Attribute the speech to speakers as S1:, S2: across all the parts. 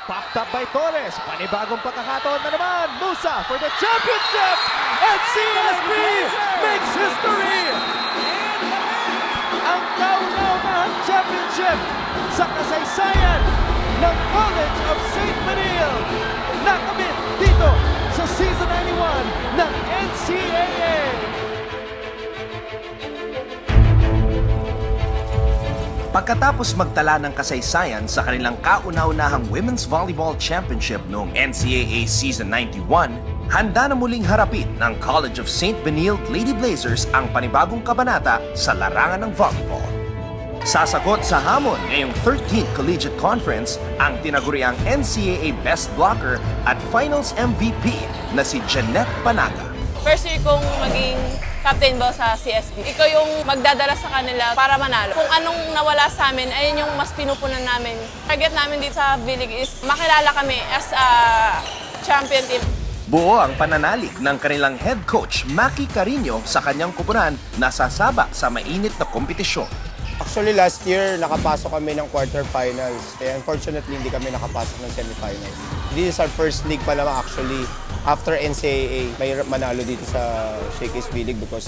S1: Popped up by Torres. Panibagong pagkakataon na naman. Musa for the championship. And CSB makes history. Ang kauna-unahang championship sa kasaysayan ng College of St. Benil. Nakamit dito sa Season 91 ng NCAA.
S2: Pagkatapos magtala ng kasaysayan sa kanilang kauna-unahang Women's Volleyball Championship noong NCAA Season 91, handa na muling harapin ng College of St. Benilde Lady Blazers ang panibagong kabanata sa larangan ng volleyball. Sasagot sa hamon ngayong 13th Collegiate Conference ang tinaguriang NCAA Best Blocker at Finals MVP na si Jeanette Panaga.
S3: First year kong maging captain ba sa CSB. Ikaw yung magdadala sa kanila para manalo. Kung anong nawala sa amin, ayun yung mas pinupunan namin. Target namin dito sa B-League is makilala kami as a champion team.
S2: Buo ang pananalig ng kanilang head coach Maki Carino sa kanyang kupunan na sasaba sa mainit na kompetisyon.
S4: Actually, last year, nakapasok kami ng quarterfinals. Eh, unfortunately, hindi kami nakapasok ng semifinals. This is our first league pa naman actually. After NCAA, may manalo dito sa Shakey's B-League because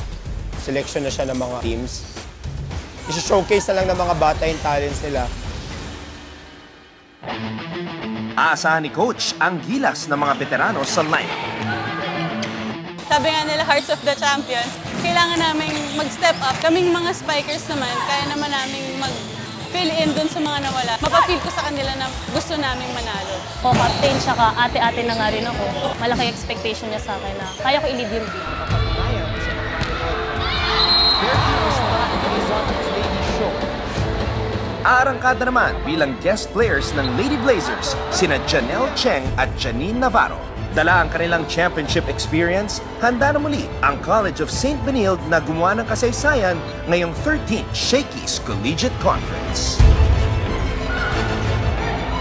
S4: selection na siya ng mga teams. I-showcase na lang ng mga bata yung talents nila.
S2: Aasahan ni Coach ang gilas ng mga veterano sa lineup.
S5: Sabi nga nila, Hearts of the Champions. Kailangan namin mag-step up. Kaming mga spikers naman, kaya naman namin mag-fill in dun sa mga nawala. Mapapil ko sa kanila na gusto naming manalo.
S6: O captain, tsaka ate-ate na nga rin ako. Malaki expectation niya sa akin na kaya ko i-lead yung team.
S2: Aarangkada naman bilang guest players ng Lady Blazers sina Janelle Cheng at Janine Navarro. Dala ang kanilang championship experience, handa na muli ang College of St. Benilde na gumawa ng kasaysayan ngayong 13th Shakey's Collegiate Conference.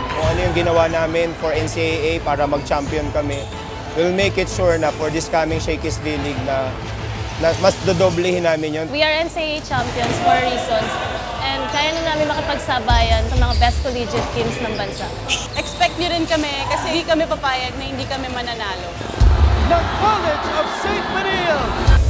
S4: Kung ano yung ginawa namin for NCAA para mag-champion kami, we'll make it sure na for this coming Shakey's B-League na mas dodoblehin namin yun.
S6: We are NCAA champions for reasons. And kaya na namin makipagsabayan sa mga best collegiate teams ng bansa.
S5: Expect nyo rin kami kasi hindi kami papayag na hindi kami mananalo.
S1: Ng College of St. Benilde.